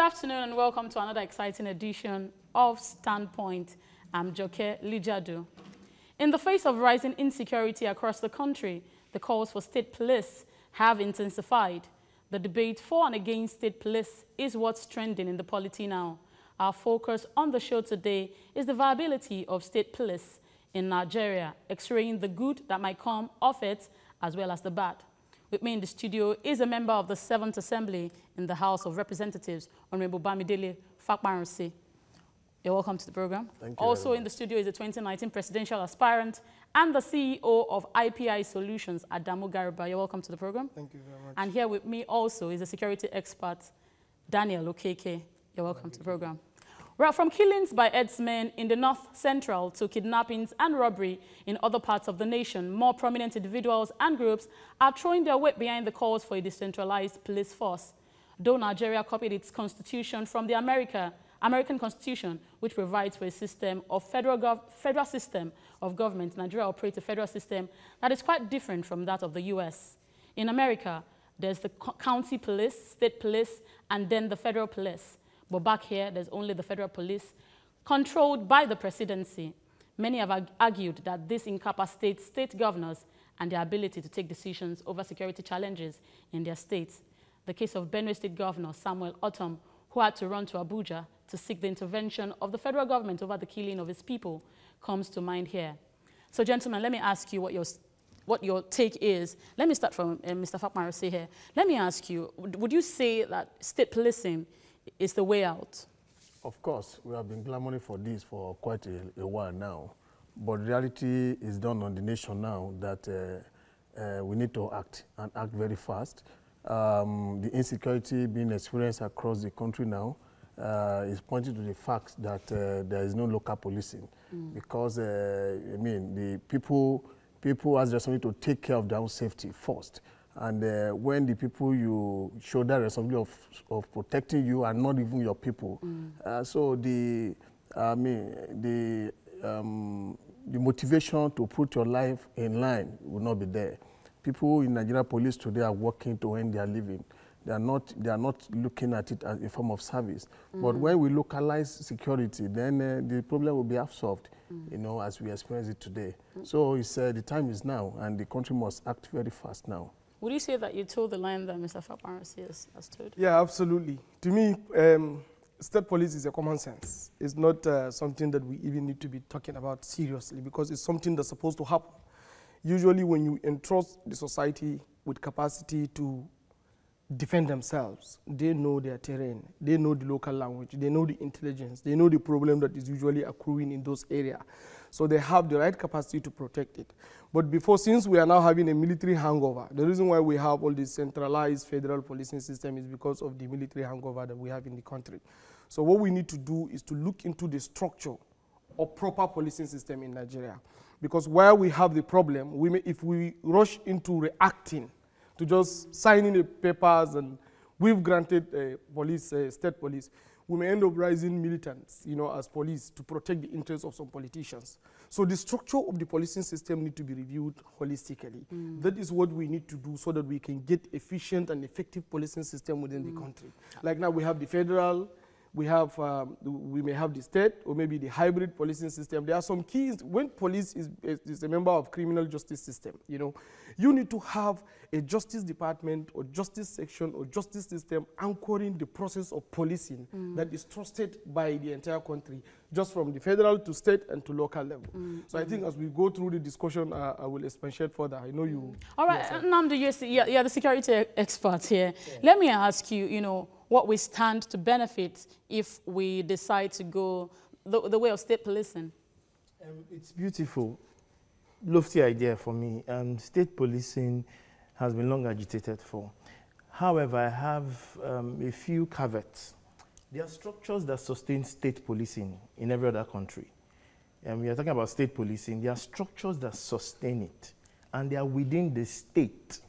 afternoon and welcome to another exciting edition of Standpoint. I'm Joke Lijadu. In the face of rising insecurity across the country, the calls for state police have intensified. The debate for and against state police is what's trending in the polity now. Our focus on the show today is the viability of state police in Nigeria, x-raying the good that might come of it as well as the bad. With me in the studio is a member of the 7th Assembly in the House of Representatives, Honorable Bamidele Fakparansi. You're welcome to the program. Thank you. Also in the studio is the 2019 presidential aspirant and the CEO of IPI Solutions, Adamu Garba. You're welcome to the program. Thank you very much. And here with me also is the security expert, Daniel Okeke. You're welcome to the program. Well, from killings by herdsmen in the North Central to kidnappings and robbery in other parts of the nation, more prominent individuals and groups are throwing their weight behind the calls for a decentralized police force. Though Nigeria copied its constitution from the American Constitution, which provides for a system of federal system of government, Nigeria operates a federal system that is quite different from that of the U.S. In America, there's the county police, state police, and then the federal police. But back here, there's only the federal police, controlled by the presidency. Many have argued that this incapacitates state governors and their ability to take decisions over security challenges in their states. The case of Benue State Governor Samuel Otom, who had to run to Abuja to seek the intervention of the federal government over the killing of his people, comes to mind here. So, gentlemen, let me ask you what your take is. Let me start from Mr. Fakparansi here. Let me ask you, would you say that state policing is the way out? Of course, we have been clamoring for this for quite a while now. But reality is done on the nation now that we need to act and act very fast. The insecurity being experienced across the country now is pointing to the fact that there is no local policing. Because, I mean, the people has responsibility to take care of their own safety first. And when the people you show that responsibility of protecting you are not even your people, so the motivation to put your life in line will not be there. People in Nigeria police today are working to earn their living. They are not looking at it as a form of service. But when we localize security, then the problem will be half solved, you know, as we experience it today. So it's the time is now, and the country must act very fast now. Would you say that you told the line that Mr. Fakparansi has told? Yeah, absolutely. To me, state police is a common sense. It's not something that we even need to be talking about seriously, because it's something that's supposed to happen. Usually when you entrust the society with capacity to defend themselves, they know their terrain, they know the local language, they know the intelligence, they know the problem that is usually accruing in those areas. So they have the right capacity to protect it. But since we are now having a military hangover, the reason why we have all this centralized federal policing system is because of the military hangover that we have in the country. So what we need to do is to look into the structure of proper policing system in Nigeria. Because where we have the problem, if we rush into reacting to just signing the papers and we've granted state police, we may end up raising militants, you know, as police to protect the interests of some politicians. So the structure of the policing system needs to be reviewed holistically. That is what we need to do so that we can get efficient and effective policing system within the country. Like now we have the federal, we may have the state, or maybe the hybrid policing system. There are some keys. When police is a member of criminal justice system, you know, you need to have a justice department or justice section or justice system anchoring the process of policing that is trusted by the entire country, just from the federal to state and to local level. So I think as we go through the discussion, I will expatiate further. I know you. All right, Namdi, you're the security expert here. Yeah. Let me ask you, you know, what we stand to benefit if we decide to go the way of state policing? It's beautiful, lofty idea for me, and state policing has been long agitated for. However, I have a few caveats. There are structures that sustain state policing in every other country. And we are talking about state policing. There are structures that sustain it, and they are within the state.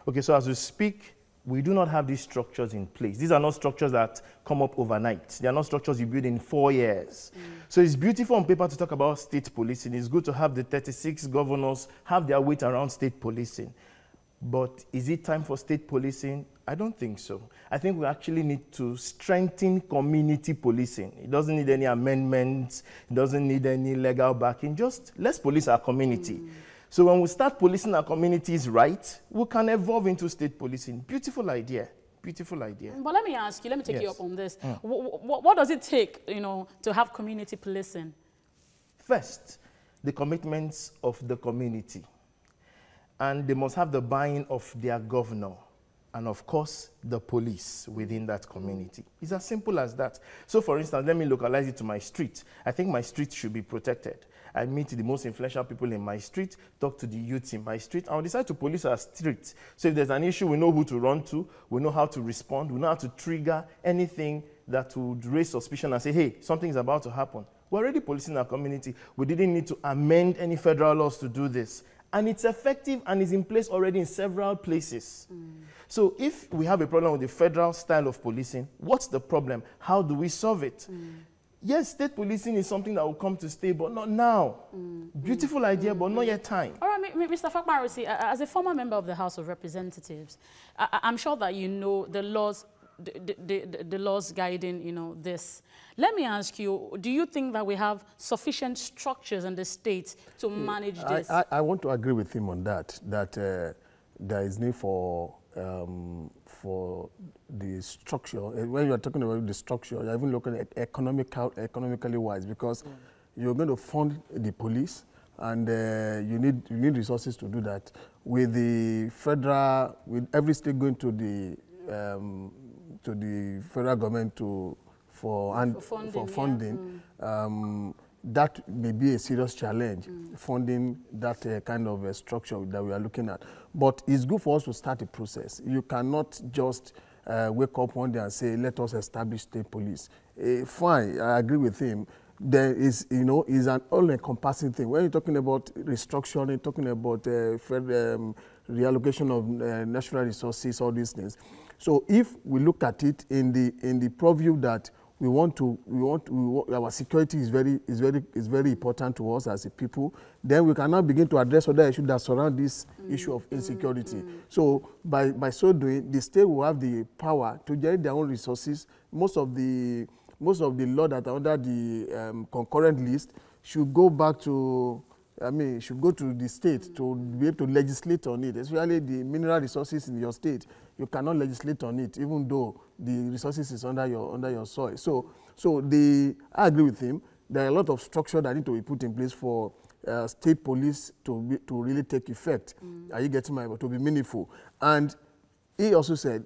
Okay, so as we speak, we do not have these structures in place. These are not structures that come up overnight. They are not structures you build in 4 years. So it's beautiful on paper to talk about state policing. It's good to have the 36 governors have their weight around state policing. But is it time for state policing? I don't think so. I think we actually need to strengthen community policing. It doesn't need any amendments. It doesn't need any legal backing. Just let's police our community. So when we start policing our communities right, we can evolve into state policing. Beautiful idea. Beautiful idea. But let me ask you, let me take you up on this. What does it take, you know, to have community policing? First, the commitments of the community. And they must have the buy-in of their governor. And of course, the police within that community. It's as simple as that. So for instance, let me localize it to my street. I think my street should be protected. I meet the most influential people in my street, talk to the youth in my street, and we decide to police our street. So if there's an issue, we know who to run to, we know how to respond, we know how to trigger anything that would raise suspicion and say, hey, something is about to happen. We're already policing our community. We didn't need to amend any federal laws to do this. And it's effective and is in place already in several places. So if we have a problem with the federal style of policing, what's the problem? How do we solve it? Yes, state policing is something that will come to stay, but not now. Beautiful idea, but not yet time. All right, Mr. Fakmarosi, as a former member of the House of Representatives, I'm sure that you know the laws, the laws guiding, you know, this. Let me ask you, do you think that we have sufficient structures in the state to manage this? I want to agree with him on that, that there is need for the structure. When you are talking about the structure, you're even looking at economically wise, because you're going to fund the police, and you need resources to do that. With the federal, with every state going to the federal government for funding, that may be a serious challenge, funding that kind of structure that we are looking at. But it's good for us to start a process. You cannot just wake up one day and say, let us establish state police. Fine, I agree with him. There is, you know, is an all-encompassing thing. When you're talking about restructuring, talking about reallocation of natural resources, all these things. So if we look at it in the purview that our security is very important to us as a people, then we can now begin to address other issues that surround this issue of insecurity. So by so doing, the state will have the power to generate their own resources. Most of the law that are under the concurrent list should go back to, should go to the state to be able to legislate on it, especially the mineral resources in your state. You cannot legislate on it, even though the resources is under your soil. So I agree with him. There are a lot of structure that need to be put in place for state police to really take effect. Are you getting my, to be meaningful? And he also said,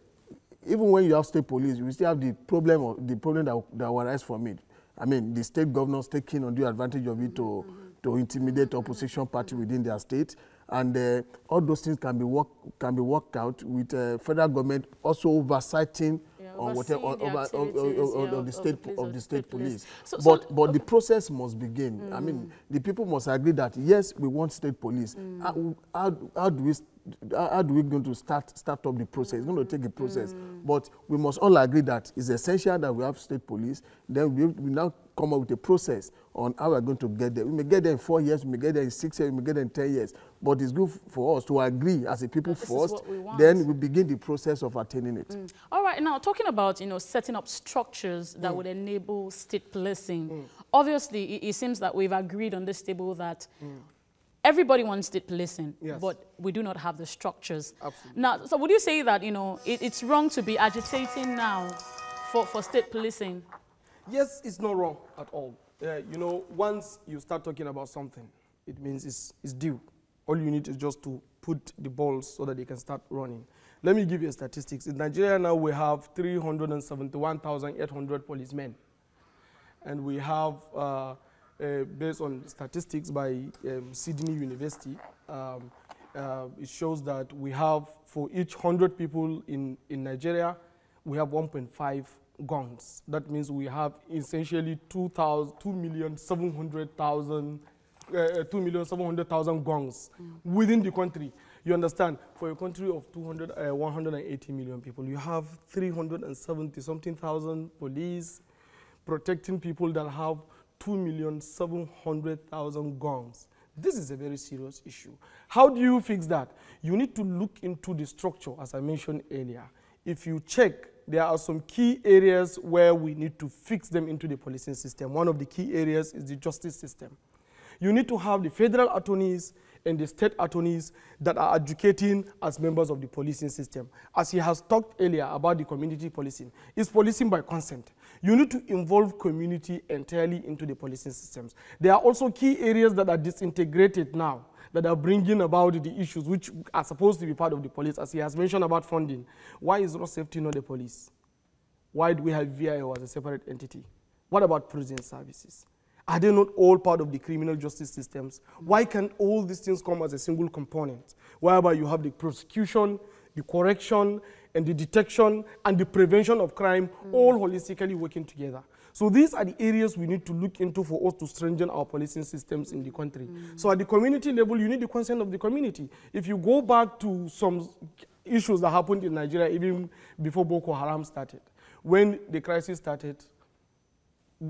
even when you have state police, you still have the problem that will arise from it. I mean, the state governors taking undue advantage of it to intimidate opposition party within their state, and all those things can be worked out with federal government also oversighting on whatever of the state police. But the process must begin. I mean, the people must agree that yes, we want state police. How do we going to start up the process? It's going to take a process, but we must all agree that it's essential that we have state police. Then we now come up with a process on how we're going to get there. We may get there in 4 years, we may get there in 6 years, we may get there in 10 years. But it's good for us to agree as a people first, then we begin the process of attaining it. All right, now talking about, you know, setting up structures that would enable state policing. Obviously, it seems that we've agreed on this table that everybody wants state policing, but we do not have the structures. Absolutely. Now, so would you say that, you know, it's wrong to be agitating now for state policing? Yes, it's not wrong at all. You know, once you start talking about something, it means it's due. All you need is just to put the balls so that they can start running. Let me give you statistics. In Nigeria now, we have 371,800 policemen. And we have, based on statistics by Sydney University, it shows that we have, for each 100 people in Nigeria, we have 1.5 guns. That means we have essentially 2,700,000 guns within the country. You understand? For a country of 180 million people, you have 370-something thousand police protecting people that have 2,700,000 guns. This is a very serious issue. How do you fix that? You need to look into the structure, as I mentioned earlier. If you check, there are some key areas where we need to fix them into the policing system. One of the key areas is the justice system. You need to have the federal attorneys and the state attorneys that are advocating as members of the policing system. As he has talked earlier about the community policing, it's policing by consent. You need to involve community entirely into the policing systems. There are also key areas that are disintegrated now, that are bringing about the issues which are supposed to be part of the police, as he has mentioned about funding. Why is road safety not the police? Why do we have VIO as a separate entity? What about prison services? Are they not all part of the criminal justice systems? Why can't all these things come as a single component, whereby you have the prosecution, the correction, and the detection, and the prevention of crime, all holistically working together? So these are the areas we need to look into for us to strengthen our policing systems in the country. So at the community level, you need the consent of the community. If you go back to some issues that happened in Nigeria even before Boko Haram started, when the crisis started,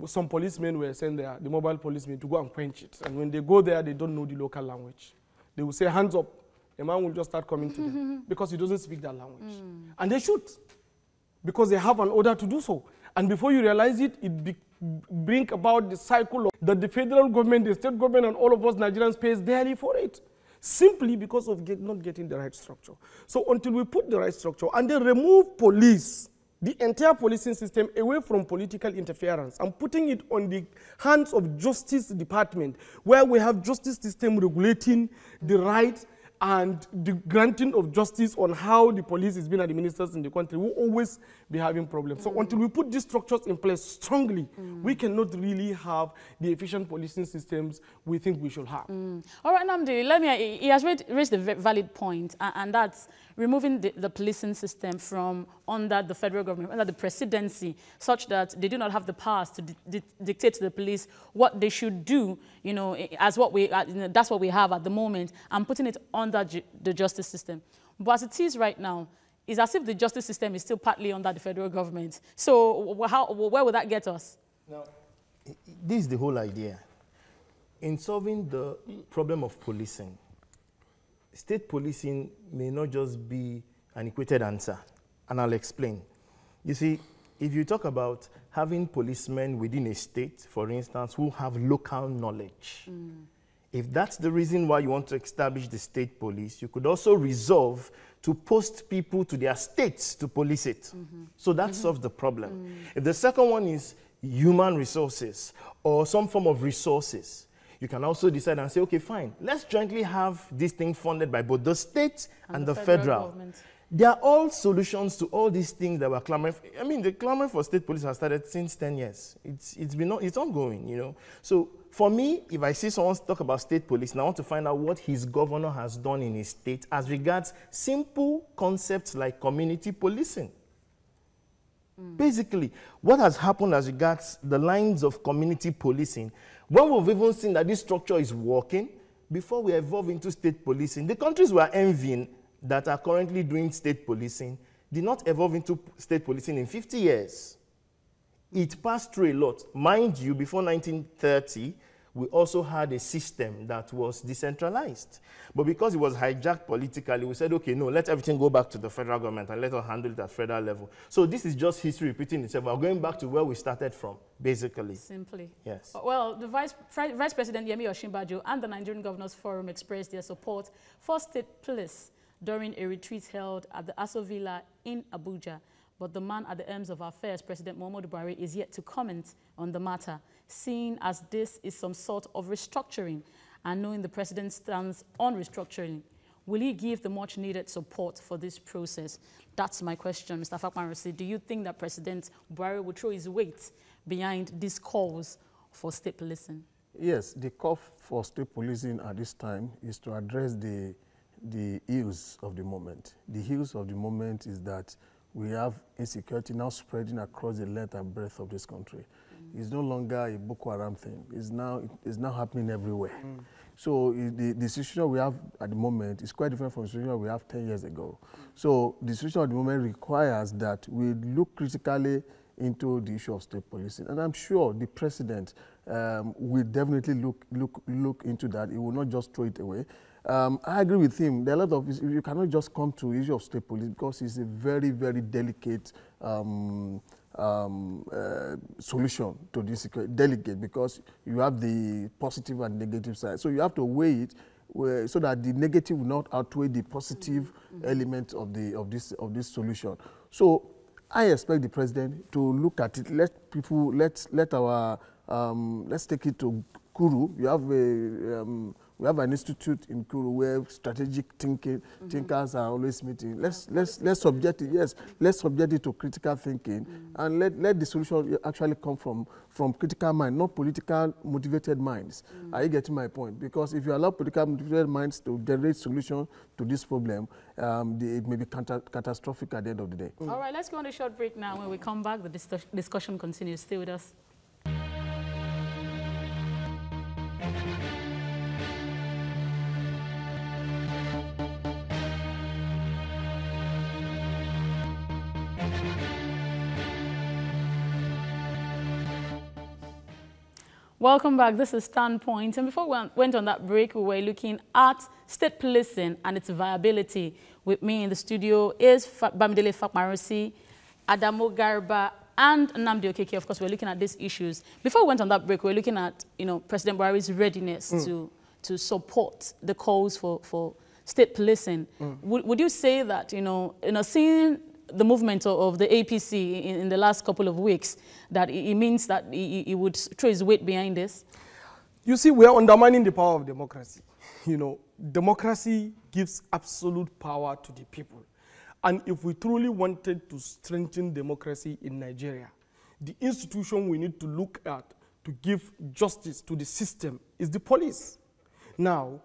some policemen were sent there, the mobile policemen, to go and quench it. And when they go there, they don't know the local language. They will say, hands up. A man will just start coming to them because he doesn't speak that language. And they shoot because they have an order to do so. And before you realize it, it brings about the cycle that the federal government, the state government, and all of us Nigerians pays dearly for it, simply because of not getting the right structure. So until we put the right structure and then remove police, the entire policing system, away from political interference and putting it on the hands of justice department, where we have justice system regulating the right and the granting of justice on how the police is being administered in the country, we'll always be having problems. So until we put these structures in place strongly, we cannot really have the efficient policing systems we think we should have. All right, Nnamdi, he has raised a valid point, and that's removing the policing system from under the federal government, under the presidency, such that they do not have the powers to dictate to the police what they should do, you know, as what we, that's what we have at the moment, and putting it under the justice system. But as it is right now, it's as if the justice system is still partly under the federal government. So where would that get us? Now, this is the whole idea. In solving the problem of policing, state policing may not just be an equated answer, and I'll explain. You see, if you talk about having policemen within a state, for instance, who have local knowledge, if that's the reason why you want to establish the state police, you could also resolve to post people to their states to police it. So that solves the problem. If the second one is human resources or some form of resources, you can also decide and say, okay, fine, let's jointly have this thing funded by both the state and the federal. They are all solutions to all these things that we're clamoring for. I mean, the clamor for state police has started since 10 years. It's ongoing, you know. So for me, if I see someone talk about state police, and I want to find out what his governor has done in his state as regards simple concepts like community policing. Basically, what has happened as regards the lines of community policing, when we've even seen that this structure is working, before we evolve into state policing, the countries we are envying that are currently doing state policing did not evolve into state policing in 50 years. It passed through a lot. Mind you, before 1930, we also had a system that was decentralized. But because it was hijacked politically, we said, okay, no, let everything go back to the federal government and let us handle it at federal level. So this is just history repeating itself. We're going back to where we started from, basically. Simply. Yes. Well, the Vice President Yemi Osinbajo and the Nigerian Governors Forum expressed their support for state police during a retreat held at the Aso Villa in Abuja. But the man at the helm of affairs, President Muhammadu Buhari, is yet to comment on the matter, seeing as this is some sort of restructuring, and knowing the president's stance on restructuring, will he give the much-needed support for this process? That's my question, Mr. Fakman. Do you think that President Buhari will throw his weight behind these calls for state policing? Yes, the call for state policing at this time is to address the ills of the moment. The ills of the moment is that we have insecurity now spreading across the length and breadth of this country. It's no longer a Boko Haram thing. It's now happening everywhere. So the situation we have at the moment is quite different from the situation we have 10 years ago. So the situation at the moment requires that we look critically into the issue of state policing. And I'm sure the president will definitely look into that. He will not just throw it away. I agree with him. There are a lot of, you cannot just come to the issue of state police because it's a very, very delicate solution to this, delicate, because you have the positive and negative side. So you have to weigh it so that the negative will not outweigh the positive element of this solution. So I expect the president to look at it. Let's take it to Kuru. We have an institute in Kuru where strategic thinkers are always meeting. Let's subject it. Yes, let's subject it to critical thinking, and let the solution actually come from critical mind, not political motivated minds. Are you getting my point? Because if you allow political motivated minds to generate solutions to this problem, it may be catastrophic at the end of the day. All right, let's go on a short break now. When we come back, the discussion continues. Stay with us. Welcome back. This is Standpoint. And before we went on that break, we were looking at state policing and its viability. With me in the studio is Bamidele Fakmarusi, Adamo Garba, and Nnamdi Okeke. Of course, we're looking at these issues. Before we went on that break, we were looking at, President Buhari's readiness to support the calls for state policing. Would you say that, seeing the movement of the APC in the last couple of weeks, that it means that he would throw his weight behind this? You see, we are undermining the power of democracy. Democracy gives absolute power to the people. And if we truly wanted to strengthen democracy in Nigeria, the institution we need to look at to give justice to the system is the police. Now,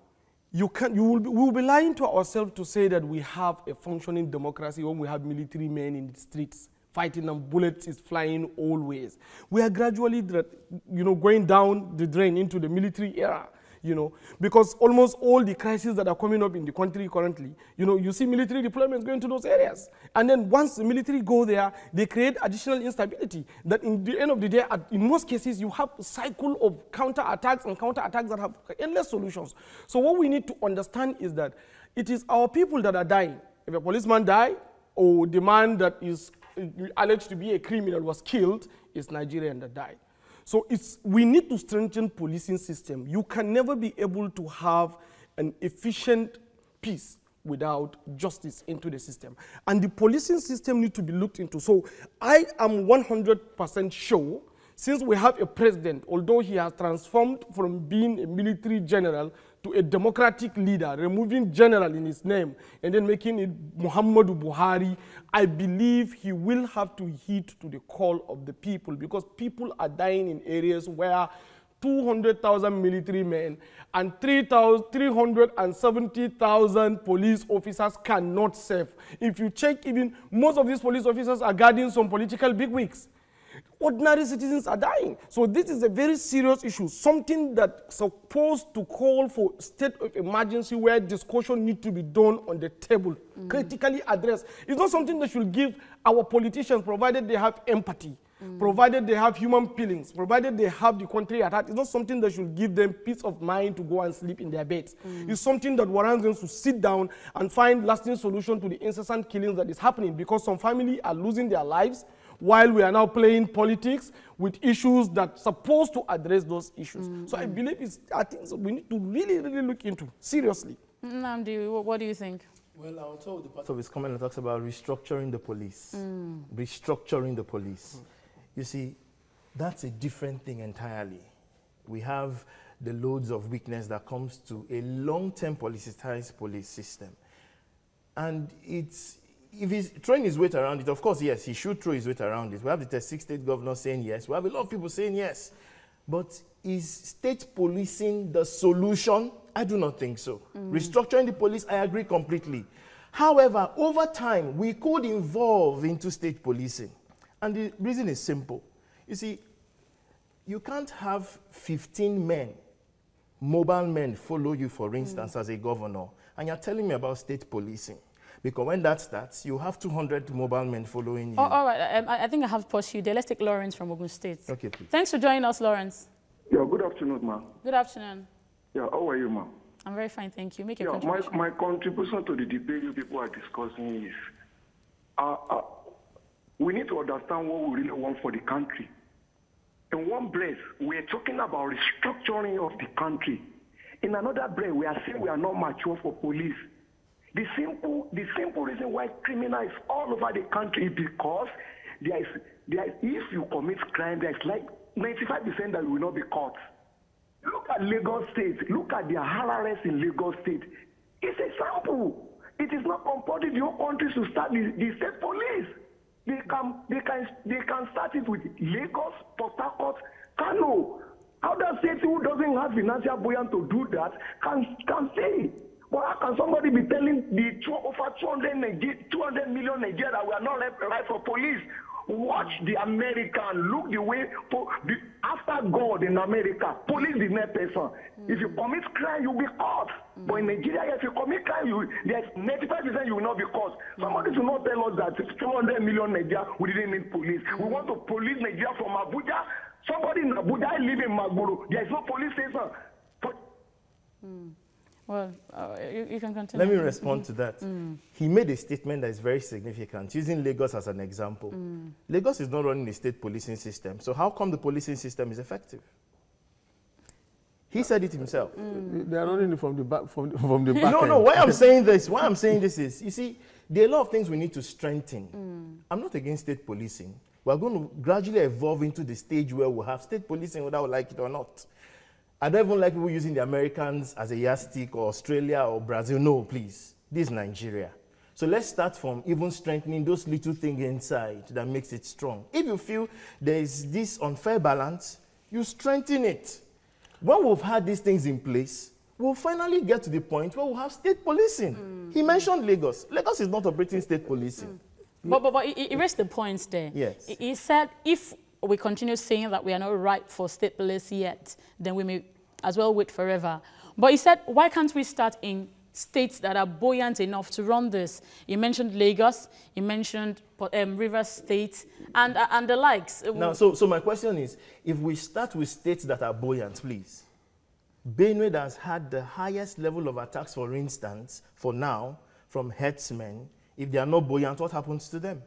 we will be lying to ourselves to say that we have a functioning democracy when we have military men in the streets fighting and bullets is flying always. We are gradually, going down the drain into the military era, because almost all the crises that are coming up in the country currently, you see military deployments going to those areas. And then once the military go there, they create additional instability that in the end of the day, in most cases, you have a cycle of counterattacks that have endless solutions. So what we need to understand is that it is our people that are dying. If a policeman dies, or the man that is alleged to be a criminal was killed, it's Nigerian that died. So we need to strengthen policing system. You can never be able to have an efficient peace without justice into the system. And the policing system needs to be looked into. So I am 100% sure, since we have a president, although he has transformed from being a military general to a democratic leader, removing general in his name, and then making it Muhammadu Buhari, I believe he will have to heed to the call of the people, because people are dying in areas where 200,000 military men and 370,000 police officers cannot save. If you check, even most of these police officers are guarding some political bigwigs. Ordinary citizens are dying. So this is a very serious issue, something that's supposed to call for state of emergency where discussion needs to be done on the table, critically addressed. It's not something that should give our politicians, provided they have empathy, provided they have human feelings, provided they have the country at heart. It's not something that should give them peace of mind to go and sleep in their beds. It's something that warrants them to sit down and find lasting solution to the incessant killings that is happening, because some families are losing their lives, while we are now playing politics with issues that are supposed to address those issues. So I believe I think we need to really, really look into seriously. Nnamdi, what do you think? Well, I'll tell the part of his comment that talks about restructuring the police. Restructuring the police. You see, that's a different thing entirely. We have the loads of weakness that comes to a long-term politicized police system. And if he's throwing his weight around it, of course, yes, he should throw his weight around it. We have the 36 state governors saying yes. We have a lot of people saying yes. But is state policing the solution? I do not think so. Restructuring the police, I agree completely. However, over time, we could evolve into state policing. And the reason is simple. You see, you can't have 15 men, mobile men, follow you, for instance, as a governor, and you're telling me about state policing. Because when that starts, you have 200 mobile men following you. Oh, all right, I think I have paused you there. Let's take Lawrence from Ogun State. Okay, please. Thanks for joining us, Lawrence. Yeah, good afternoon, ma'am. Good afternoon. Yeah, how are you, ma'am? I'm very fine, thank you. Make your Yeah, contribution. my contribution to the debate you people are discussing is we need to understand what we really want for the country. In one breath, we are talking about restructuring of the country. In another breath, we are saying we are not mature for police. The simple reason why criminals all over the country is because if you commit crime, there's like 95% that will not be caught. Look at Lagos State. Look at the RRS in Lagos State. It's a sample. It is not compulsory the whole country to start the state police. They can start it with Lagos, Port Harcourt, Kano. Other states who doesn't have financial buoyancy to do that can say. But how can somebody be telling the over 200 million Nigerians that we are not right for police? Watch the American, look the way, after God in America, police is not person. If you commit crime, you'll be caught. But in Nigeria, if you commit crime, there's 95% you will not be caught. Somebody should not tell us that 200 million Nigeria, we didn't need police. We want to police Nigeria from Abuja. Somebody in Abuja, I live in Magboro. There is no police station. Well, you can continue. Let me respond to that. He made a statement that is very significant, using Lagos as an example. Lagos is not running a state policing system, so how come the policing system is effective? He said it himself. They are running it from the back. From the back. No. Why I'm saying this is, you see, there are a lot of things we need to strengthen. I'm not against state policing. We're going to gradually evolve into the stage where we'll have state policing, whether we like it or not. I don't even like people using the Americans as a yardstick, or Australia or Brazil. No, please. This is Nigeria. So let's start from even strengthening those little things inside that makes it strong. If you feel there is this unfair balance, you strengthen it. When we've had these things in place, we'll finally get to the point where we'll have state policing. He mentioned Lagos. Lagos is not operating state policing. But he raised the points there. Yes. He said if we continue saying that we are not right for state police yet, then we may as well wait forever. But he said, why can't we start in states that are buoyant enough to run this? He mentioned Lagos, he mentioned Rivers State, and the likes. Now, so my question is, if we start with states that are buoyant, please. Benue that has had the highest level of attacks, for instance, for now, from herdsmen, if they are not buoyant, what happens to them?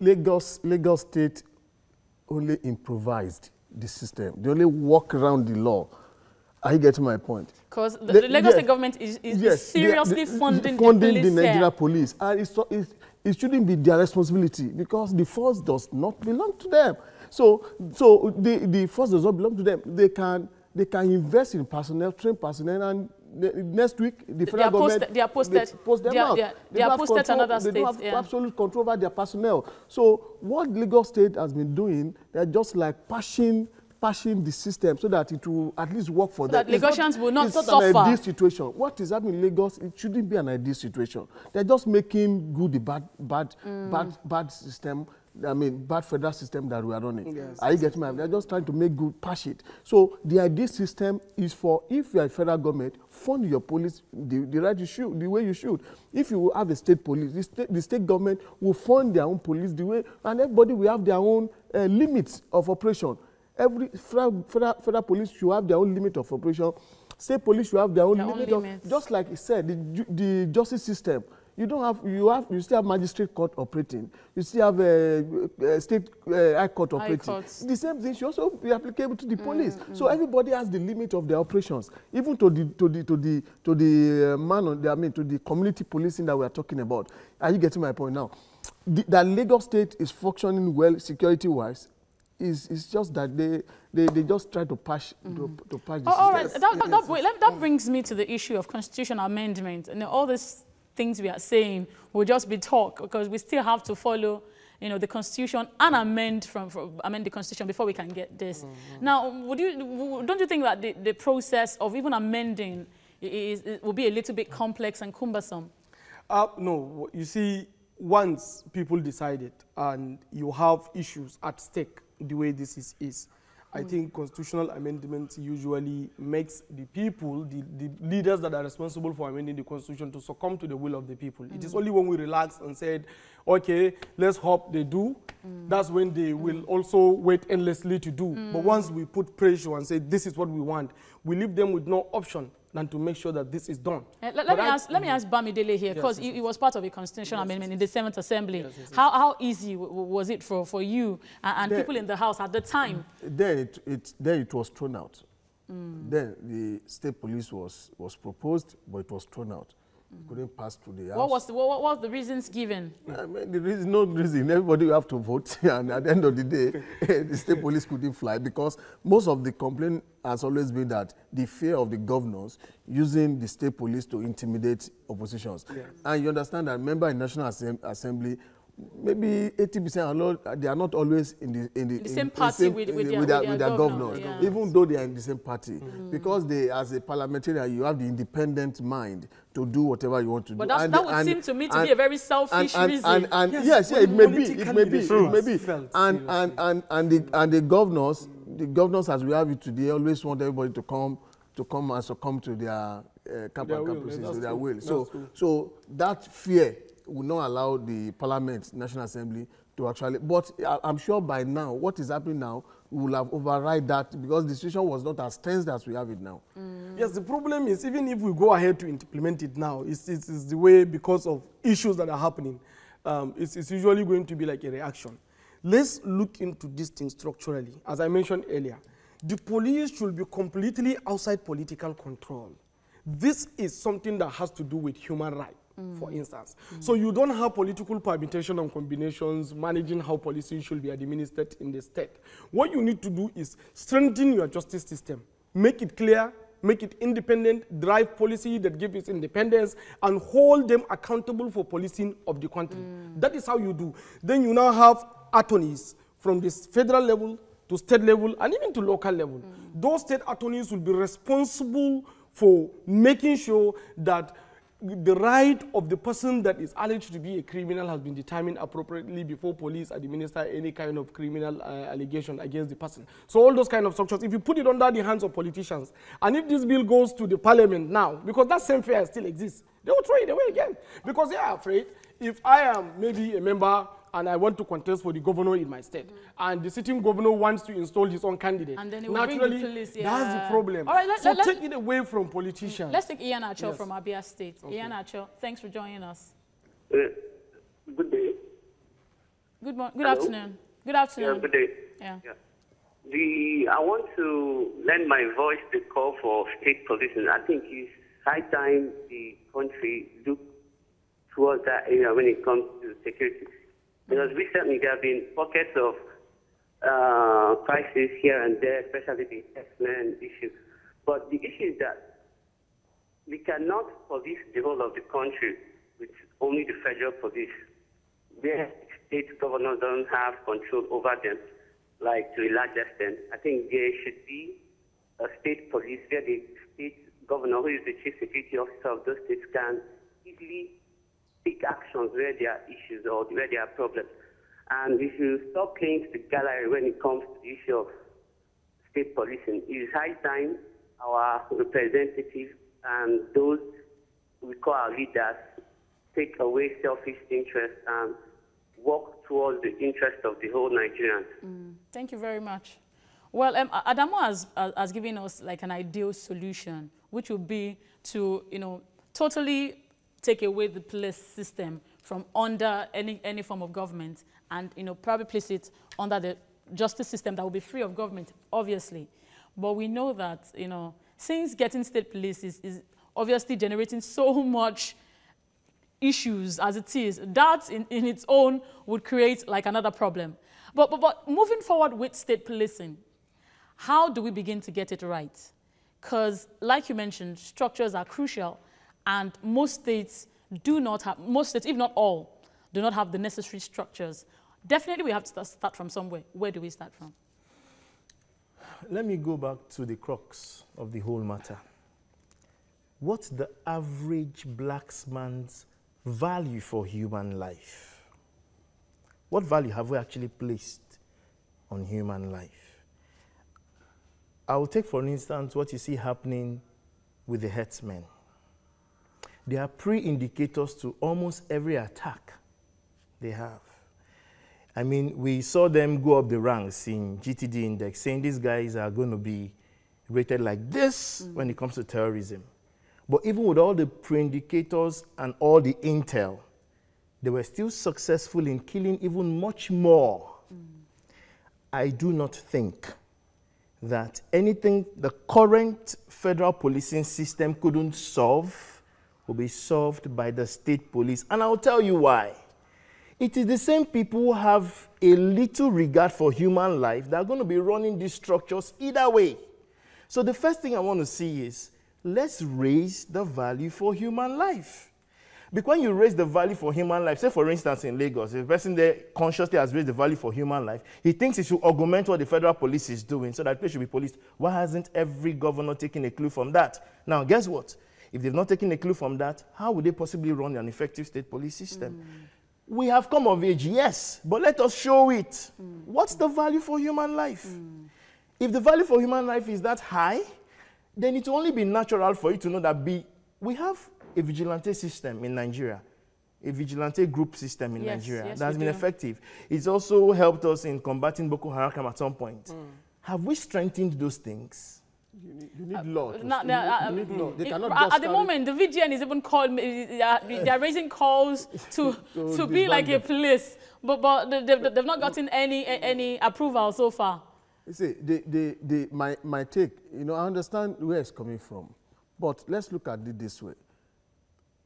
Lagos State only improvised the system. They only walk around the law. Are you getting my point? Because the Lagos State government is seriously funding the Nigeria police. And it shouldn't be their responsibility because the force does not belong to them. So the force does not belong to them. They can invest in personnel, train personnel, and next week the federal government they are posted out. They are posted to another state. They don't have absolute control over their personnel. So what Lagos State has been doing, they're just like patching the system so that it will at least work for them. That Lagosians will not suffer. It's not an ideal situation. What is happening in Lagos, it shouldn't be an ideal situation. They're just making good the bad system. I mean, bad federal system that we are running. Yes. Are you getting my? They're just trying to make good, patch it. So the ideal system is for, if you are a federal government, fund your police the right you should, the way you should. If you have a state police, the state government will fund their own police the way, and everybody will have their own limits of operation. Every federal police should have their own limit of operation. State police should have their own limit. Just like he said, the justice system. You still have magistrate court operating. You still have a state high court operating. The same thing should also be applicable to the police. So everybody has the limit of their operations, even to the community policing that we are talking about. Are you getting my point now? That Lagos State is functioning well security-wise. It's just that they just try to patch the system. All right, that brings me to the issue of constitutional amendment, and all these things we are saying will just be talk because we still have to follow, the Constitution and amend the Constitution before we can get this. Now, don't you think that the process of even amending will be a little bit complex and cumbersome? No, you see, once people decide it and you have issues at stake the way this is, I think constitutional amendments usually makes the people, the leaders that are responsible for amending the constitution, to succumb to the will of the people. It is only when we relax and said, okay, let's hope they do, that's when they will also wait endlessly to do. But once we put pressure and say, this is what we want, we leave them with no option than to make sure that this is done. Let me ask Bamidele here, because it was part of a constitutional amendment in the 7th Assembly. How easy was it for you and people in the House at the time? Then it was thrown out. Then the state police was proposed, but it was thrown out. Couldn't pass through the House. What was the reasons given? I mean, there is no reason. Everybody will have to vote, and at the end of the day, the state police couldn't fly, because most of the complaint has always been that the fear of the governors using the state police to intimidate oppositions. Yeah. And you understand that member in National Assembly, maybe 80% they are not always in the same party with their governors, yes. Even though they are in the same party, because they, as a parliamentarian, you have the independent mind to do whatever you want to do. But that would seem to me to be a very selfish reason. Yes, it may be, and the governors, as we have it today, always want everybody to come and succumb to their caprices, to their will. So that fear will not allow the Parliament, National Assembly, to actually, but I'm sure by now, what is happening now, we will have override that, because the situation was not as tense as we have it now. Yes, the problem is, even if we go ahead to implement it now, it's the way, because of issues that are happening, it's usually going to be like a reaction. Let's look into this thing structurally. As I mentioned earlier, the police should be completely outside political control. This is something that has to do with human rights. For instance. So you don't have political permutation and combinations managing how policies should be administered in the state. What you need to do is strengthen your justice system. Make it clear, make it independent, drive policy that gives it independence, and hold them accountable for policing of the country. That is how you do. Then you now have attorneys from this federal level to state level and even to local level. Those state attorneys will be responsible for making sure that the right of the person that is alleged to be a criminal has been determined appropriately before police administer any kind of criminal allegation against the person. So all those kind of structures, if you put it under the hands of politicians, and if this bill goes to the parliament now, because that same fear still exists, they will throw it away again. Because they are afraid, if I am maybe a member and I want to contest for the governor in my state, and the sitting governor wants to install his own candidate, and then he will naturally, bring the police, that's the problem. All right, so take it away from politicians. Let's take Ian Acho from Abia State. Okay. Ian Acho, thanks for joining us. Good day. Good afternoon. Good afternoon. Yeah, good day. Yeah. I want to lend my voice to call for state policing. I think it's high time the country look towards that area when it comes to security. Because recently there have been pockets of crisis here and there, especially the X-Men issue. But the issue is that we cannot police the whole of the country with only the federal police. Where state governors don't have control over them, like to a large extent. I think there should be a state police where the state governor, who is the chief security officer of those states, can easily take actions where there are issues or where there are problems. And we should stop playing to the gallery when it comes to the issue of state policing. It is high time our representatives and those we call our leaders take away selfish interests and work towards the interest of the whole Nigerians. Thank you very much. Well, Adamo has given us like an ideal solution, which would be to, totally take away the police system from under any form of government and, probably place it under the justice system that will be free of government, obviously. But we know that, since getting state police is obviously generating so much issues as it is, that in its own would create like another problem. But moving forward with state policing, how do we begin to get it right? Because like you mentioned, structures are crucial, and most states do not have, if not all, do not have the necessary structures. Definitely we have to start from somewhere. Where do we start from? Let me go back to the crux of the whole matter. What's the average black man's value for human life? What value have we actually placed on human life? I will take, for instance, what you see happening with the herdsmen. There are pre-indicators to almost every attack they have. I mean, we saw them go up the ranks in GTD index, saying these guys are going to be rated like this when it comes to terrorism. But even with all the pre-indicators and all the intel, they were still successful in killing even much more. I do not think that anything the current federal policing system couldn't solve will be solved by the state police. And I'll tell you why. It is the same people who have a little regard for human life that are going to be running these structures either way. So the first thing I want to see is, let's raise the value for human life. Because when you raise the value for human life, say for instance in Lagos, if a person there consciously has raised the value for human life, he thinks he should augment what the federal police is doing so that place should be policed. Why hasn't every governor taken a clue from that? Now, guess what? If they've not taken a clue from that, how would they possibly run an effective state police system? We have come of age, yes, but let us show it. What's the value for human life? If the value for human life is that high, then it will only be natural for you to know that we have a vigilante system in Nigeria, a vigilante group system in Nigeria that has been effective. It's also helped us in combating Boko Haram at some point. Have we strengthened those things? You need law. They cannot at the moment, the VGN is even called, they are raising calls to be like a police, but they've not gotten any approval so far. You see, my take, you know, I understand where it's coming from, but let's look at it this way.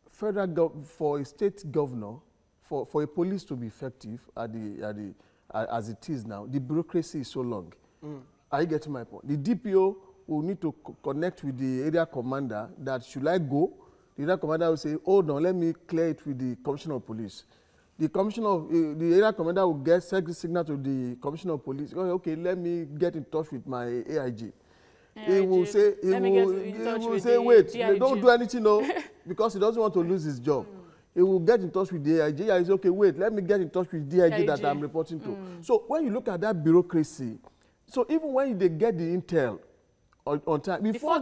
For a state governor, for a police to be effective as it is now, the bureaucracy is so long. Are you getting my point? The DPO will need to connect with the area commander that should I go? The area commander will say, hold on, let me clear it with the commissioner of police. The commissioner of the area commander will get signal to the commissioner of police. Oh, okay, let me get in touch with my AIG. He will say, wait, don't do anything, no, because he doesn't want to lose his job. He will get in touch with the AIG. He says, okay, wait, let me get in touch with the AIG that I'm reporting to. So when you look at that bureaucracy, so even when they get the intel on time, before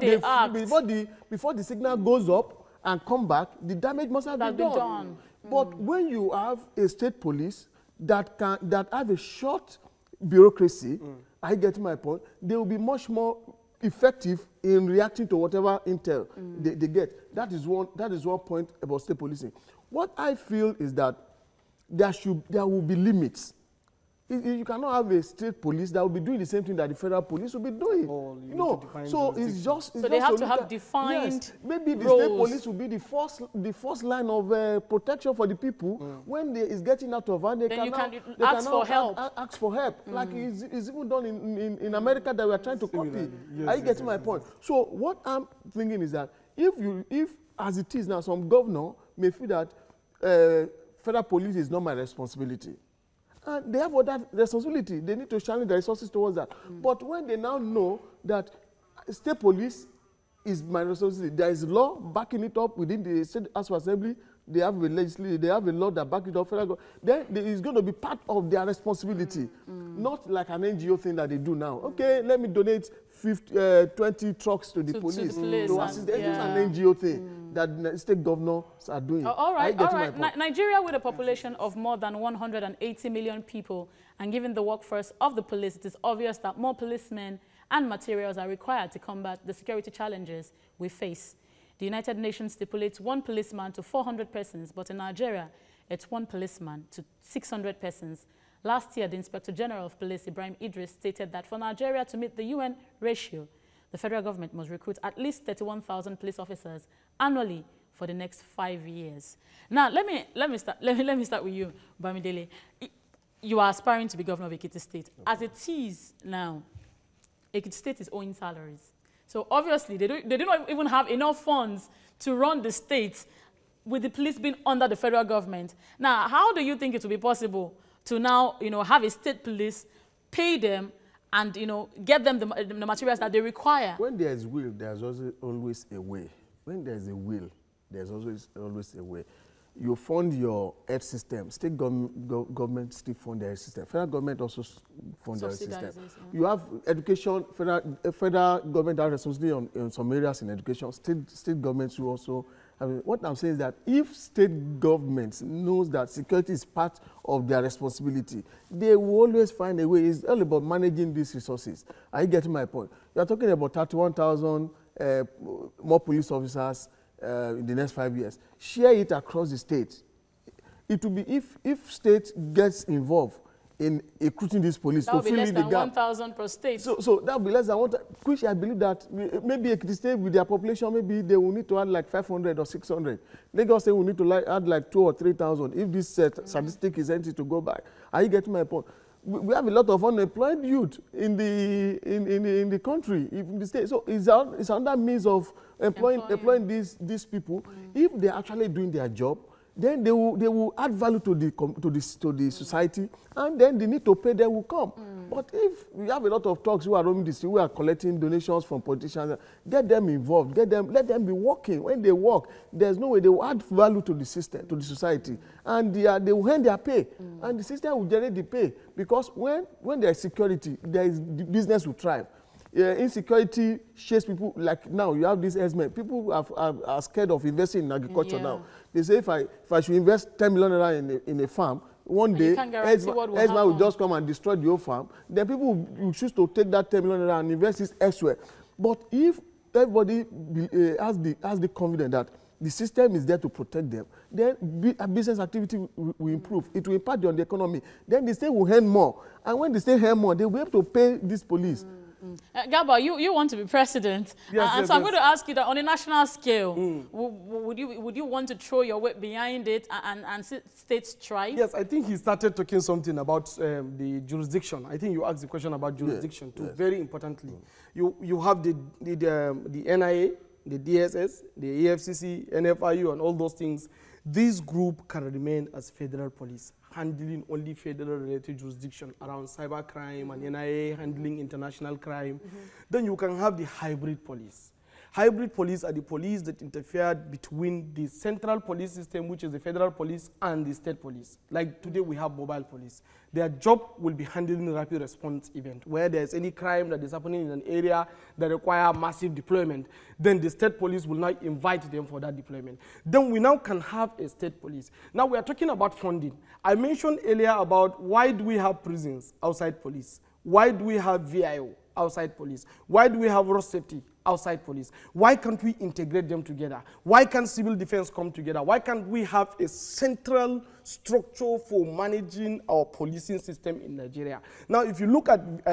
the signal goes up and come back, the damage must have been done. But when you have a state police that have a short bureaucracy, I get my point, they will be much more effective in reacting to whatever intel they get. That is one point about state policing. What I feel is that there will be limits. You cannot have a state police that will be doing the same thing that the federal police will be doing. No, so it's just... So they have to have defined yes, maybe the roles. state police will be the first line of protection for the people. When it's getting out of hand, they can ask for help. Ask for help. Like it's even done in America that we are trying to copy. Are you getting my point? So what I'm thinking is that if as it is now, some governor may feel that federal police is not my responsibility. And they have other responsibility. They need to channel the resources towards that. But when they now know that state police is my responsibility, there is law backing it up within the state House of Assembly, they have a legislature, they have a law that backs it up, then it's going to be part of their responsibility, not like an NGO thing that they do now. Okay, let me donate 20 trucks to the police to assist them. It's an NGO thing that the state governors are doing. All right. Nigeria, with a population of more than 180 million people, and given the workforce of the police, it is obvious that more policemen and materials are required to combat the security challenges we face. The United Nations stipulates 1 policeman to 400 persons, but in Nigeria, it's 1 policeman to 600 persons. Last year, the Inspector General of Police, Ibrahim Idris, stated that for Nigeria to meet the UN ratio, the federal government must recruit at least 31,000 police officers annually for the next 5 years. Now, let me start with you, Bamidele. You are aspiring to be governor of Ekiti State. As it is now, Ekiti State is owing salaries. So obviously, they don't even have enough funds to run the state with the police being under the federal government. Now, how do you think it will be possible to now, have a state police, pay them, and, get them the materials that they require? When there is will, there's always a way. When there's a will, there's always a way. you fund your health system. State government still fund their health system. Federal government also fund their health system. You have education. Federal government has responsibility in some areas in education. State governments will also. I mean, what I'm saying is that if state governments knows that security is part of their responsibility, they will always find a way. It's all about managing these resources. Are you getting my point? You are talking about 31,000 more police officers in the next 5 years. Share it across the state. It will be if state gets involved in recruiting these police to fill in the gap. That would be less than 1,000 per state. So that would be less than 1,000, which I believe that maybe the state with their population, maybe they will need to add like 500 or 600. Lagos State will need to add like 2,000 or 3,000 if this statistic is empty to go by. Are you getting my point? We have a lot of unemployed youth in the country, in the state. So it's another means of employing these people. If they're actually doing their job, then they will add value to the society, and then the need to pay them will come. But if we have a lot of talks who are roaming the street, who are collecting donations from politicians, get them involved, let them be working. When they work, there's no way they will add value to the system, to the society, and they will earn their pay, and the system will generate the pay. Because when there is security, the business will thrive. Insecurity shakes people. Like now, you have these herdsmen. People are scared of investing in agriculture now. They say if I should invest 10 million naira in a farm, one day herdsmen will just come and destroy the whole farm. Then people will choose to take that 10 million naira and invest it elsewhere. But if everybody has the confidence that the system is there to protect them, then business activity will improve. It will impact on the economy. Then the state will earn more. And when the state earn more, they will be able to pay this police. Gaba, you want to be president, so I'm going to ask you that on a national scale, would you want to throw your weight behind it and states thrive? Yes, I think he started talking something about the jurisdiction. I think you asked the question about jurisdiction too. Very importantly, you have the NIA, the DSS, the EFCC, NFIU, and all those things. This group can remain as federal police, handling only federal-related jurisdiction around cybercrime, and NIA handling international crime. Then you can have the hybrid police. Hybrid police are the police that interfere between the central police system, which is the federal police, and the state police. Like today we have mobile police. Their job will be handling rapid response event. Where there's any crime that is happening in an area that require massive deployment, then the state police will now invite them for that deployment. Then we now can have a state police. Now we are talking about funding. I mentioned earlier about why do we have prisons outside police? Why do we have VIO outside police? Why do we have road safety outside police? Why can't we integrate them together? Why can't civil defense come together? Why can't we have a central structure for managing our policing system in Nigeria? Now, if you look at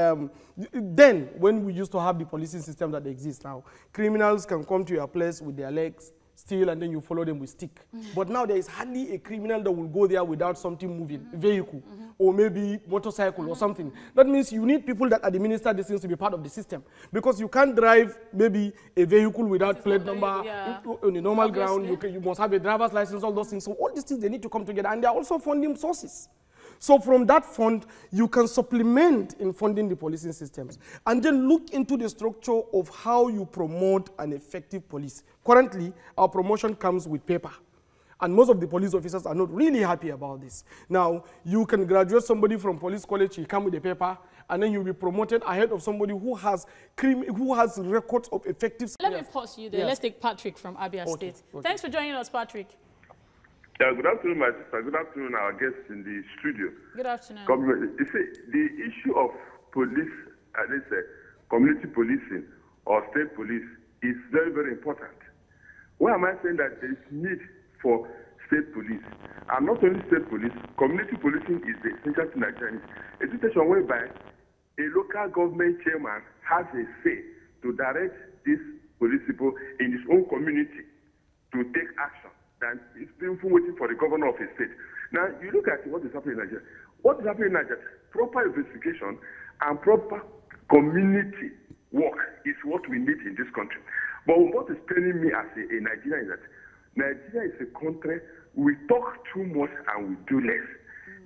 then, when we used to have the policing system that exists now, criminals can come to your place with their legs, steal, and then you follow them with stick. But now there is hardly a criminal that will go there without something moving, vehicle, or maybe motorcycle or something. That means you need people that administer these things to be part of the system. Because you can't drive maybe a vehicle without plate number on a normal ground. You must have a driver's license, all those things. So all these things, they need to come together, and they are also funding sources. So from that fund, you can supplement in funding the policing systems, and then look into the structure of how you promote an effective police. Currently, our promotion comes with paper, and most of the police officers are not really happy about this. Now, you can graduate somebody from police college, he come with a paper, and then you'll be promoted ahead of somebody who has records of effective... Let me pause you there. Yes. Let's take Patrick from Abia State. Thanks for joining us, Patrick. Yeah, good afternoon, my sister. Good afternoon, our guests in the studio. Good afternoon. You see, the issue of police, let's say, community policing or state police is very, very important. Why am I saying that there is need for state police? And not only state police, community policing is the essential to Nigeria. A situation whereby a local government chairman has a say to direct these police people in his own community to take action. And it's painful waiting for the governor of a state. Now, you look at what is happening in Nigeria. What is happening in Nigeria? Proper investigation and proper community work is what we need in this country. But what is paining me as a Nigerian is that Nigeria is a country, we talk too much and we do less.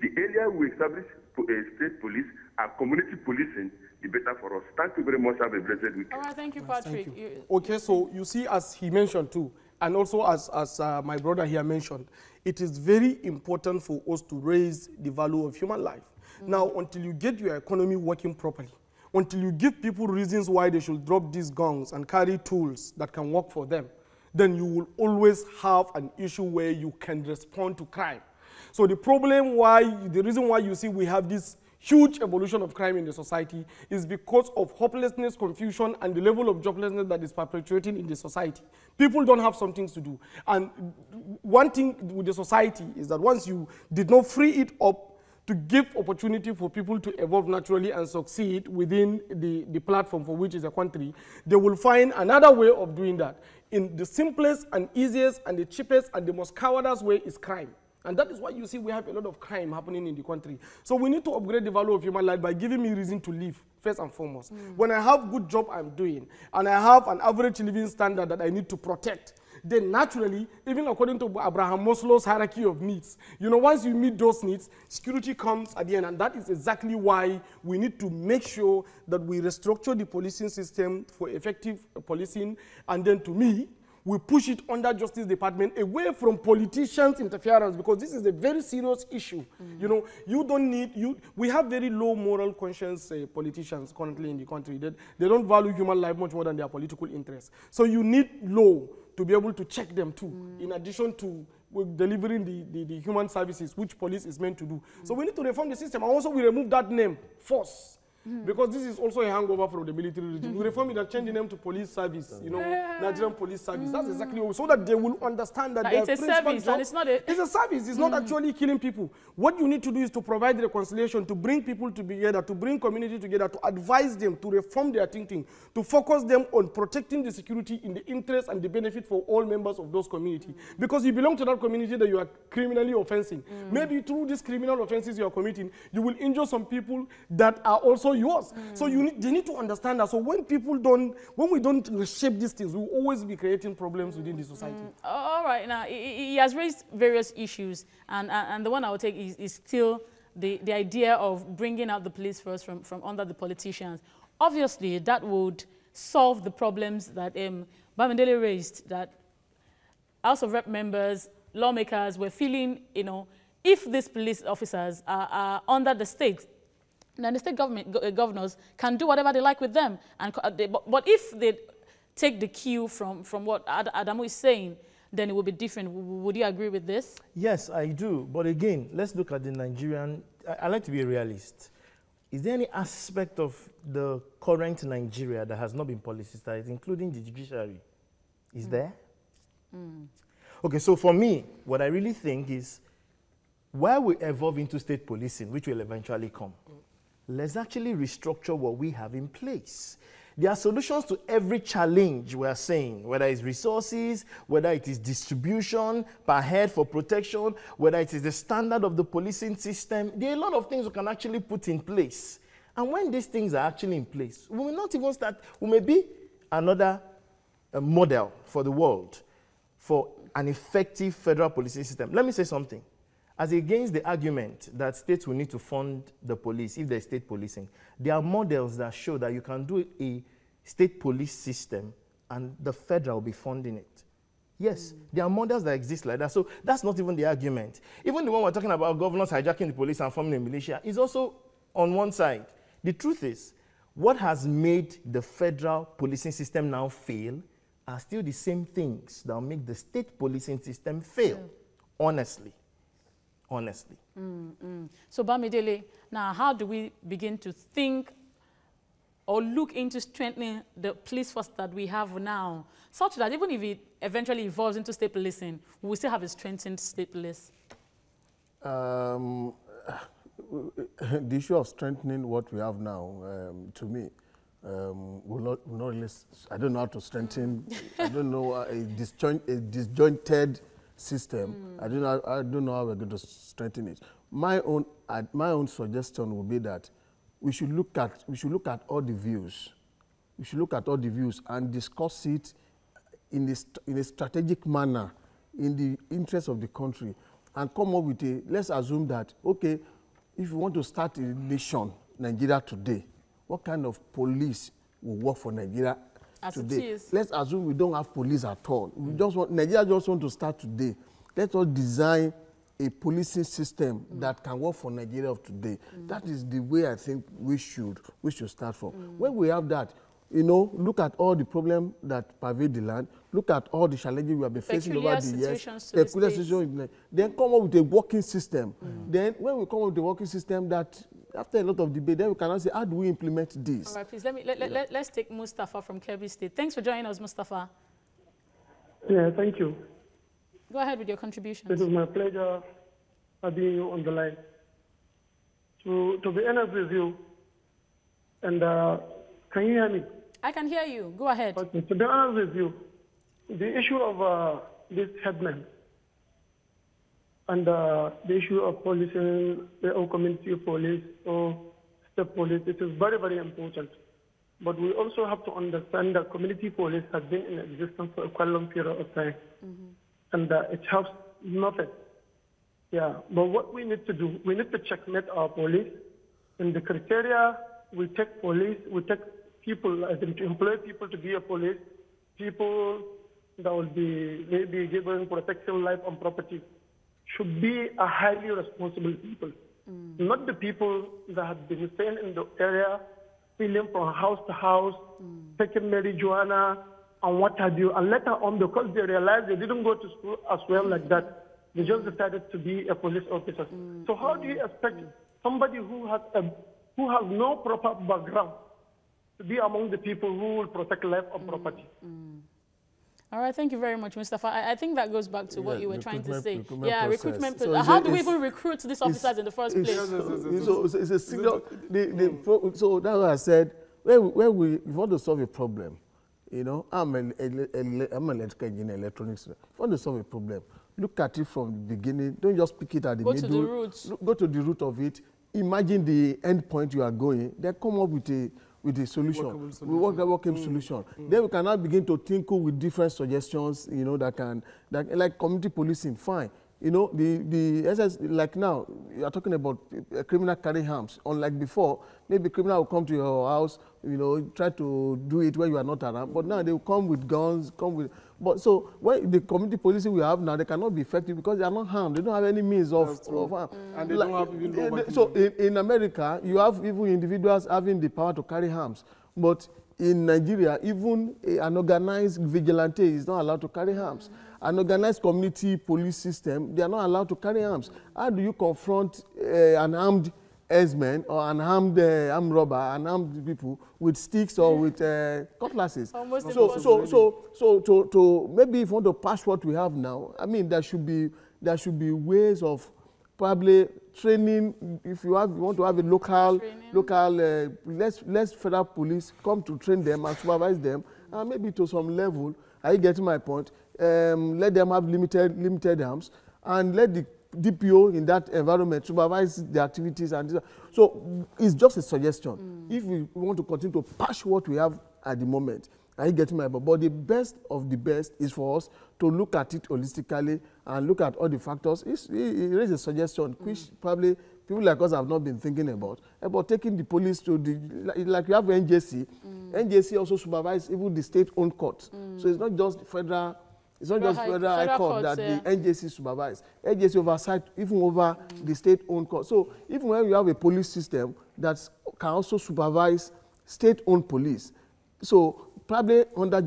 The earlier we establish state police and community policing, the better for us. Thank you very much. Have a blessed week. All right, thank you, Patrick. Thank you. Okay, so you see, as he mentioned too, and also as my brother here mentioned, it is very important for us to raise the value of human life. Now, until you get your economy working properly, until you give people reasons why they should drop these guns and carry tools that can work for them, then you will always have an issue where you can respond to crime. So the reason why you see we have this huge evolution of crime in the society is because of hopelessness, confusion, and the level of joblessness that is perpetuating in the society. People don't have something to do. And one thing with the society is that once you did not free it up to give opportunity for people to evolve naturally and succeed within the platform for which is a country, they will find another way of doing that. In the simplest and easiest and the cheapest and the most cowardice way is crime. And that is why you see we have a lot of crime happening in the country. So we need to upgrade the value of human life by giving me reason to live, first and foremost. When I have good job I'm doing, and I have an average living standard that I need to protect, then naturally, even according to Abraham Maslow's hierarchy of needs, you know, once you meet those needs, security comes at the end. And that is exactly why we need to make sure that we restructure the policing system for effective policing. And then to me, we push it under Justice Department away from politicians' interference, because this is a very serious issue. You know, you don't need, we have very low moral conscience politicians currently in the country. They don't value human life much more than their political interests. So you need law to be able to check them too, in addition to delivering the human services which police is meant to do. So we need to reform the system. And also we remove that name, force. Because this is also a hangover from the military regime. We reform it and change the name to police service, you know, Nigerian police service. That's exactly what, so that they will understand that it's a service and it's not a... It's a service. It's not actually killing people. What you need to do is to provide reconciliation, to bring people together, to bring community together, to advise them, to reform their thinking, to focus them on protecting the security in the interest and the benefit for all members of those communities. Because you belong to that community that you are criminally offensing. Maybe through these criminal offenses you are committing, you will injure some people that are also yours. So they need to understand that. So when we don't reshape these things, we will always be creating problems within the society. All right, now he has raised various issues, and the one I will take is still the idea of bringing out the police force from under the politicians. Obviously, that would solve the problems that Bamidele raised, that House of Rep members, lawmakers were feeling, you know, if these police officers are under the state, then the state governors can do whatever they like with them. And but if they take the cue from what Adamu is saying, then it will be different. Would you agree with this? Yes, I do. But again, let's look at the Nigerian. I like to be a realist. Is there any aspect of the current Nigeria that has not been politicized, including the judiciary? Is there? Okay, so for me, what I really think is, while we evolve into state policing, which will eventually come, let's actually restructure what we have in place. There are solutions to every challenge we are saying, whether it's resources, whether it is distribution per head for protection, whether it is the standard of the policing system. There are a lot of things we can actually put in place. And when these things are actually in place, we will not even start, we may be another model for the world for an effective federal policing system. Let me say something. As against the argument that states will need to fund the police if there's state policing, there are models that show that you can do a state police system and the federal will be funding it. Yes, there are models that exist like that. So that's not even the argument. Even the one we're talking about, governors hijacking the police and forming a militia, is also on one side. The truth is, what has made the federal policing system now fail are still the same things that will make the state policing system fail, honestly. Honestly. So Bamidele, now how do we begin to think or look into strengthening the police force that we have now, such that even if it eventually evolves into state policing, we will still have a strengthened state police? The issue of strengthening what we have now, to me, will not really, I don't know how to strengthen, I don't know, a disjointed system. I don't know how we're going to strengthen it. My own suggestion would be that we should look at all the views. We should look at all the views and discuss it in a strategic manner, in the interest of the country, and come up with let's assume that, okay, if you want to start a nation, Nigeria today, what kind of police will work for Nigeria As today. it is. Let's assume we don't have police at all. We just want, Nigeria just want to start today. Let us design a policing system that can work for Nigeria of today. That is the way I think we should start from. When we have that, you know, look at all the problems that pervade the land, look at all the challenges we have been facing over the years, peculiar situations, then come up with a working system. Then when we come up with a working system that, after a lot of debate, then we can say, how do we implement this? All right, please, let's take Mustafa from Kebbi State. Thanks for joining us, Mustafa. Yeah, thank you. Go ahead with your contributions. It is my pleasure having you on the line. To be honest with you, and can you hear me? I can hear you. Go ahead. Okay. To be honest with you, the issue of this headman and the issue of policing, or community police or state police, it is very, very important. But we also have to understand that community police has been in existence for a quite long period of time. And it helps nothing. Yeah, but what we need to do, we need to checkmate our police. In the criteria, we take police, we take people, I think, to employ people to be a police, people that will be maybe given protection life and property should be a highly responsible people, not the people that have been staying in the area, stealing from house to house, taking marijuana and what have you, and later on, because they realized they didn't go to school as well like that, they just decided to be a police officer. So how do you expect somebody who has no proper background to be among the people who will protect life and property? All right, thank you very much, Mustafa. I think that goes back to what you were trying to say. Recruitment. So how do we even recruit these officers in the first place? So it's a single. So that's what I said. When we want to solve a problem, you know, I'm an electrical engineer, electronics. If you want to solve a problem, look at it from the beginning. Don't just pick it at the middle. Go to the roots. Go to the root of it. Imagine the end point you are going. Then come up with a solution. We work a working solution. Then we can now begin to tinkle with different suggestions, you know, that like community policing, fine. You know, the SS, like now, you are talking about criminal carrying arms. Unlike before, maybe criminal will come to your house, you know, try to do it where you are not around. But now they will come with guns, but so when the community policing we have now, they cannot be effective because they are not armed. They don't have any means of harm. And they don't have even so in America, you have even individuals having the power to carry arms. But in Nigeria, even an organized vigilante is not allowed to carry arms. An organized community police system, they are not allowed to carry arms. How do you confront an armed herdsman or an armed robber, an armed people with sticks or with cutlasses? So to maybe if you want to patch what we have now, I mean there should be ways of probably training. If you want to have a local less federal police come to train them and supervise them, and maybe to some level. Are you getting my point? Let them have limited arms, and let the DPO in that environment supervise the activities. And so it's just a suggestion. If we want to continue to patch what we have at the moment, are you getting my point? But the best of the best is for us to look at it holistically and look at all the factors. It raises a suggestion, which probably people like us have not been thinking about taking the police to like you have NJC. NJC also supervises even the state-owned courts. So it's not just federal. It's not just federal high court that the NJC supervise. NJC oversight even over the state-owned court. So even when you have a police system that can also supervise state-owned police, so probably under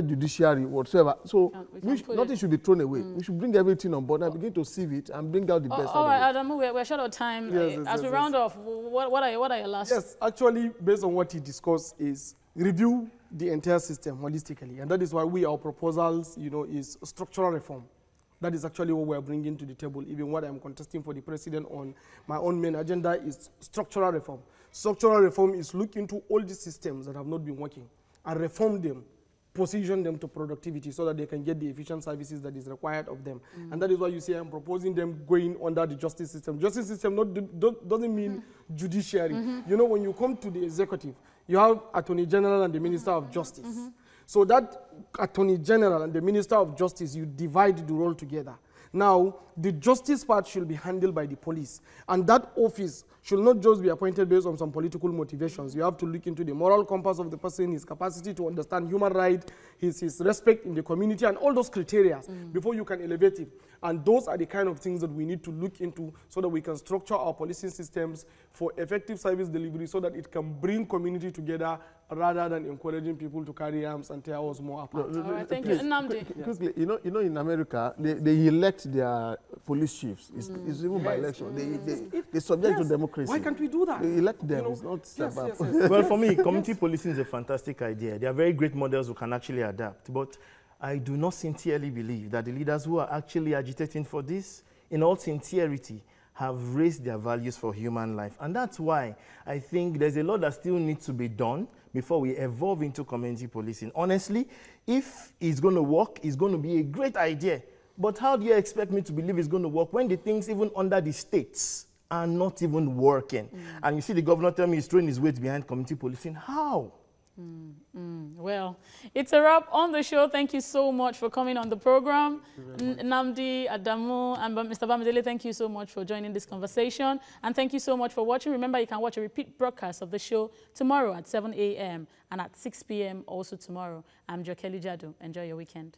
judiciary whatsoever. So nothing should be thrown away. We should bring everything on board and begin to sieve it and bring out the best. All right, Adamu, we're short of time. As we round off, what are your last? Yes, actually, based on what he discussed, is review the entire system holistically, and that is why our proposals, you know, is structural reform. That is actually what we are bringing to the table. Even what I'm contesting for the president on my own main agenda is structural reform. Structural reform is look into all the systems that have not been working and reform them, position them to productivity so that they can get the efficient services that is required of them. And that is why you see I'm proposing them going under the justice system. Justice system doesn't mean judiciary. You know, when you come to the executive, you have Attorney General and the Minister of Justice. So that Attorney General and the Minister of Justice, you divide the role together. Now, the justice part should be handled by the police. And that office should not just be appointed based on some political motivations. You have to look into the moral compass of the person, his capacity to understand human rights, his respect in the community, and all those criteria before you can elevate him. And those are the kind of things that we need to look into so that we can structure our policing systems for effective service delivery so that it can bring community together rather than encouraging people to carry arms and tear us more apart. All right, thank you. Nnamdi. Quickly, you know, in America, they elect their police chiefs. It's even by election. They subject to democracy. Why can't we do that? They elect them. It's not about. Well, for me, community policing is a fantastic idea. There are very great models who can actually adapt. But I do not sincerely believe that the leaders who are actually agitating for this, in all sincerity, have raised their values for human life. And that's why I think there's a lot that still needs to be done before we evolve into community policing. Honestly, if it's going to work, it's going to be a great idea. But how do you expect me to believe it's going to work when the things even under the states are not even working? And you see the governor tell me he's throwing his weight behind community policing. How? Well, it's a wrap on the show. Thank you so much for coming on the program. Nnamdi, Adamu, and Mr. Bamidele, thank you so much for joining this conversation. And thank you so much for watching. Remember, you can watch a repeat broadcast of the show tomorrow at 7 a.m. and at 6 p.m. also tomorrow. I'm Jokeli Jadu. Enjoy your weekend.